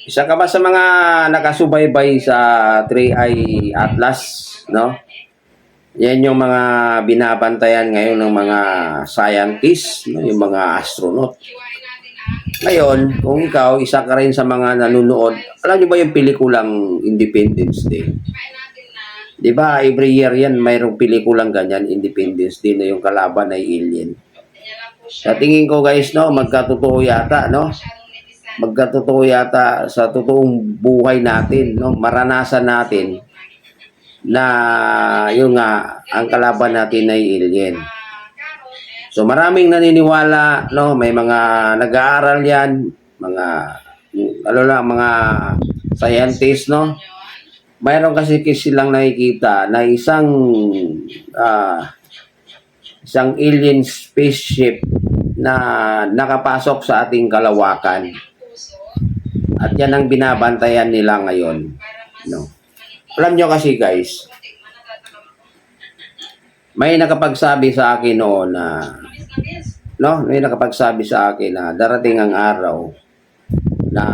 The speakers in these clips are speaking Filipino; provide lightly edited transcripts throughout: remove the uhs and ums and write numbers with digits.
Isa ka ba sa mga nakasubaybay sa 3i Atlas, no? Yan yung mga binabantayan ngayon ng mga scientists, no? Yung mga astronaut. Ngayon, kung ikaw, isa ka rin sa mga nanonood, alam niyo ba yung pelikulang Independence Day? Di ba, every year yan, mayroong pelikulang ganyan, Independence Day, na yung kalaban ay alien. Sa tingin ko guys, no, magkatotoo yata, no? Magkatotoo yata sa totoong buhay natin, no? Maranasan natin na yung nga, ang kalaban natin ay alien. So maraming naniniwala, no? May mga nag-aaral yan, mga mga scientists, no? Mayroon kasi silang nakikita na isang alien spaceship na nakapasok sa ating kalawakan. At yan ang binabantayan nila ngayon, no? Alam nyo kasi guys, may nakapagsabi sa akin noon na may nakapagsabi sa akin na darating ang araw na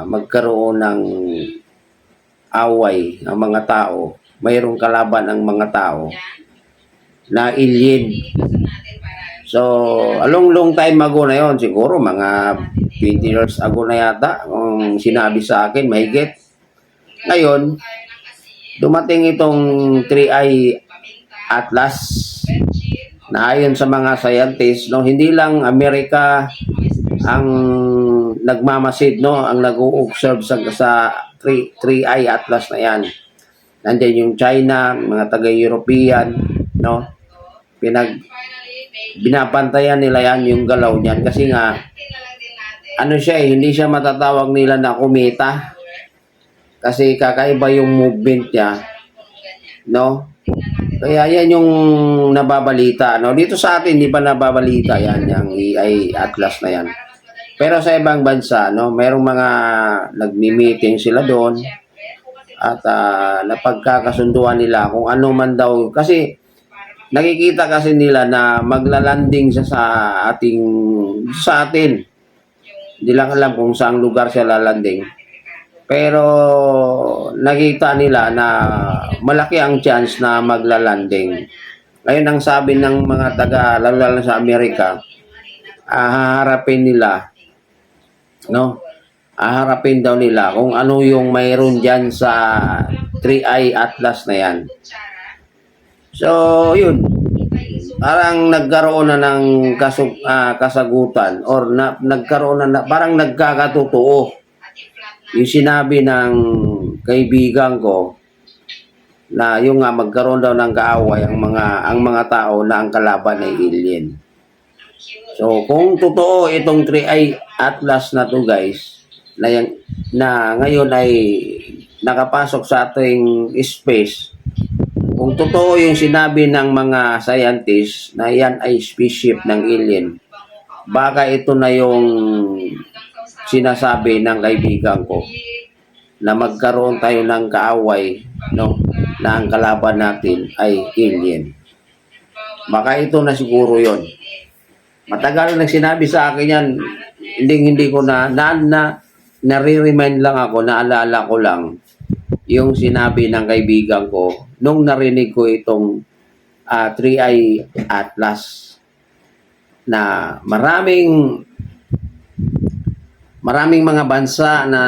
magkaroon ng away ng mga tao, mayroong kalaban ang mga tao na alien. So, a long time ago na yon, siguro mga 20 years ago na yata, kung sinabi sa akin, mahigit. Ngayon, dumating itong 3i Atlas na ayon sa mga scientists, no, hindi lang Amerika ang nagmamasid, no, ang nag-o-observe sa 3i Atlas na yan. Nandiyan yung China, mga taga-European, no, binabantayan nila yan yung galaw niyan kasi nga ano siya hindi siya matatawag nila na kometa kasi kakaiba yung movement niya, no? Kaya yan yung nababalita, no? Dito sa atin hindi pa nababalita yan, yung AI Atlas na yan. Pero sa ibang bansa, no, mayroong mga nagmi-meeting sila doon at napagkakasunduan nila kung ano man daw kasi nakikita kasi nila na maglalanding siya sa atin. Hindi lang alam kung saang lugar siya lalanding. Pero nakita nila na malaki ang chance na maglalanding. Ngayon ang sabi ng mga lalo sa Amerika, haharapin nila, no? Haharapin daw nila kung ano yung mayroon diyan sa 3i Atlas na yan. So, yun. Parang nagkaroon na ng kasagutan or nagkaroon na parang nagkakatotoo yung sinabi ng kaibigan ko na yung nga magkaroon daw ng kaaway ang mga tao na ang kalaban ay alien. So, kung totoo itong 3i Atlas na to guys, na ngayon ay nakapasok sa ating space, kung totoo yung sinabi ng mga scientists na yan ay spaceship ng alien, baka ito na yung sinasabi ng kaibigan ko na magkaroon tayo ng kaaway, no, na ang kalaban natin ay alien. Baka ito na siguro yon. Matagal na sinabi sa akin yan, hindi ko nare-remind lang ako, naalala ko lang yung sinabi ng kaibigan ko nung narinig ko itong 3i Atlas na maraming mga bansa na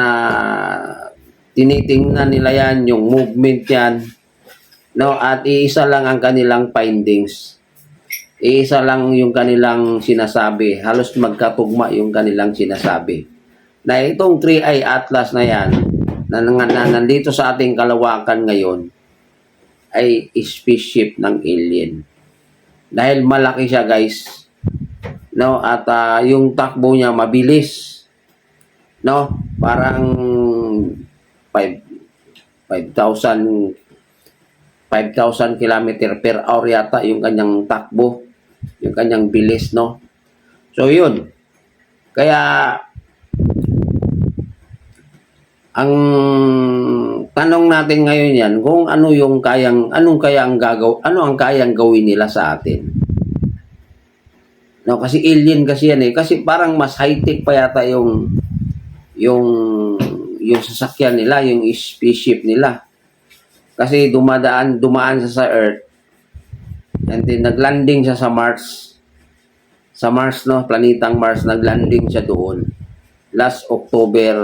tinitingnan nila yan, yung movement yan, no, at iisa lang ang kanilang findings. Iisa lang yung kanilang sinasabi. Halos magkatugma yung kanilang sinasabi. Na itong 3i Atlas na yan, na nandito sa ating kalawakan ngayon, ay spaceship ng alien. Dahil malaki siya guys, no, at yung takbo niya mabilis, no, parang 5,000 km per hour yata yung kanyang takbo, yung kanyang bilis, no. So yun, kaya ang tanong natin ngayon yan, kung ano ang kayang gawin nila sa atin. No, kasi alien kasi yan eh. Kasi parang mas high-tech pa yata yung yung yung sasakyan nila, yung spaceship nila. Kasi dumaan siya sa Earth, and then naglanding siya sa Mars. Sa Mars, no, planetang Mars, naglanding siya doon. Last October,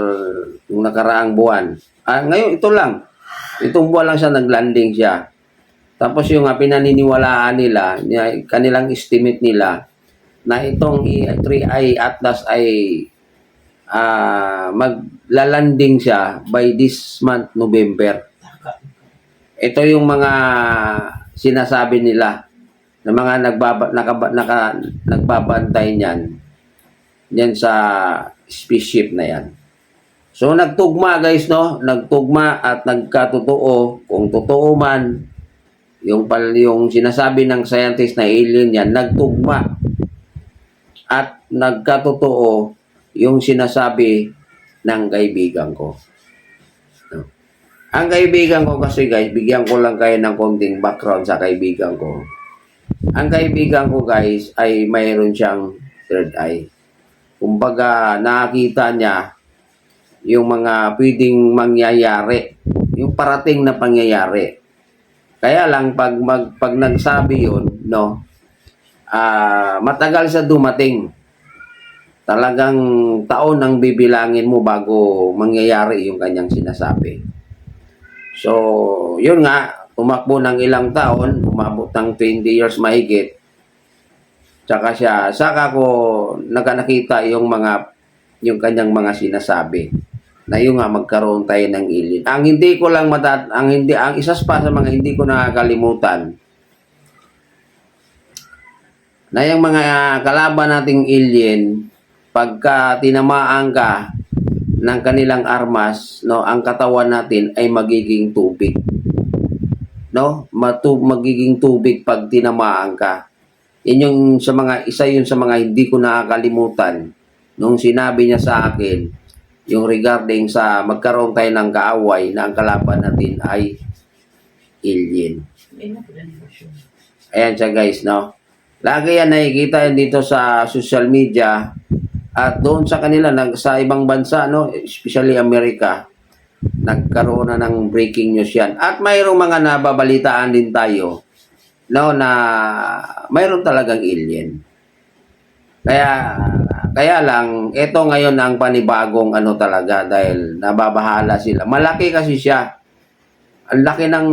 yung nakaraang buwan. Ngayon, ito lang. Itong buwan lang siya naglanding siya. Tapos yung pinaniniwalaan nila, kanilang estimate nila, na itong 3i Atlas ay maglalanding siya by this month, November. Ito yung mga sinasabi nila na mga nagbabantay niyan sa spaceship na yan. So nagtugma guys, no? Nagtugma at nagkatotoo, kung totoo man yung sinasabi ng scientist na alien yan, nagtugma at nagkatotoo yung sinasabi ng kaibigan ko. Ang kaibigan ko kasi guys, bigyan ko lang kayo ng konting background sa kaibigan ko. Ang kaibigan ko guys ay mayroon siyang third eye. Kumbaga nakakita niya yung mga pwedeng mangyayari, yung parating na pangyayari. Kaya lang pag nagsabi yun, no, matagal sa dumating. Talagang taon ang bibilangin mo bago mangyayari yung kanyang sinasabi. So, yun nga, tumakbo ng ilang taon, umabot ng 20 years mahigit. Saka ko nakita yung kanyang mga sinasabi. Na yung nga magkaroon tayo ng alien. Ang isa pa sa mga hindi ko nakakalimutan, na yung mga kalaban nating alien, pagka tinamaan ka ng kanilang armas, no, ang katawan natin ay magiging tubig. No? Magiging tubig pag tinamaan ka. Isa yun sa mga hindi ko nakakalimutan nung sinabi niya sa akin yung regarding sa magkaroon tayo ng kaaway na ang kalaban natin ay alien. Ayan siya guys, no? Lagi yan nakikita yan dito sa social media at doon sa kanila, sa ibang bansa, no? Especially Amerika, nagkaroon na ng breaking news yan. At mayroong mga nababalitaan din tayo, no, na mayroon talagang alien. Kaya lang, ito ngayon ang panibagong talaga dahil nababahala sila. Malaki kasi siya. Ang laki ng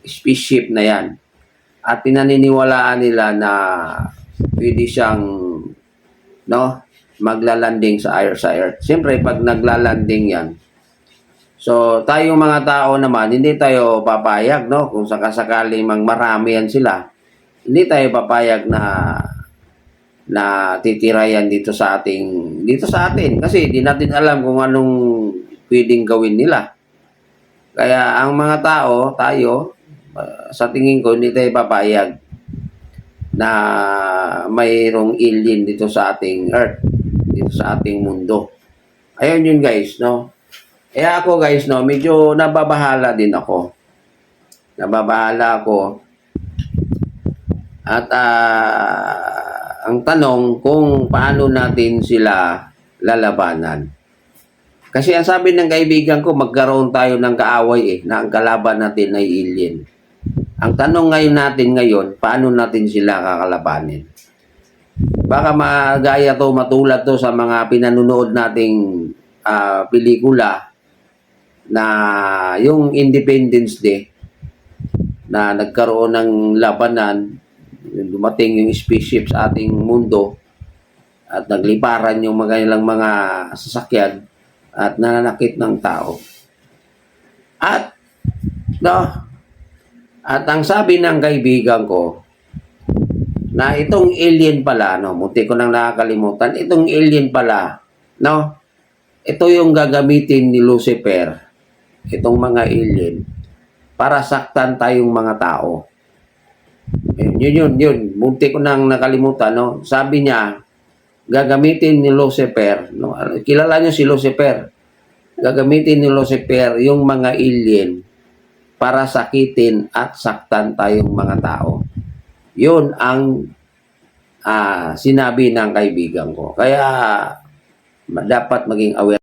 spaceship na yan. At pinaniniwalaan nila na pwede siyang, no, maglalanding sa Earth. Siyempre, pag naglalanding yan, so tayong mga tao naman, hindi tayo papayag, no, kung sakasakaling marami yan sila, hindi tayo papayag na titira yan dito sa atin kasi di natin alam kung anong pwedeng gawin nila. Kaya ang mga tao, tayo, sa tingin ko, hindi tayo papayag na mayroong alien dito sa ating Earth, dito sa ating mundo. Ayun yun guys, no? Kaya ako guys, no, medyo nababahala din ako. Nababahala ako. At ang tanong kung paano natin sila lalabanan. Kasi ang sabi ng kaibigan ko, magkaroon tayo ng kaaway na ang kalaban natin ay alien. Ang tanong ngayon, paano natin sila kakalabanin? Baka matulad to sa mga pinanunood nating pelikula na yung Independence Day na nagkaroon ng labanan, dumating yung spaceship sa ating mundo at nagliparan yung kanilang mga sasakyan at nananakit ng tao. At ang sabi ng kaibigan ko, na itong alien pala, no, munti ko nang nakakalimutan, itong alien pala, no, ito yung gagamitin ni Lucifer, itong mga alien, para saktan tayong mga tao. Yun, munti ko nang nakalimutan, no, sabi niya, gagamitin ni Lucifer, no, kilala niyo si Lucifer, gagamitin ni Lucifer yung mga alien para sakitin at saktan tayong mga tao. Yun ang sinabi ng kaibigan ko. Kaya dapat maging aware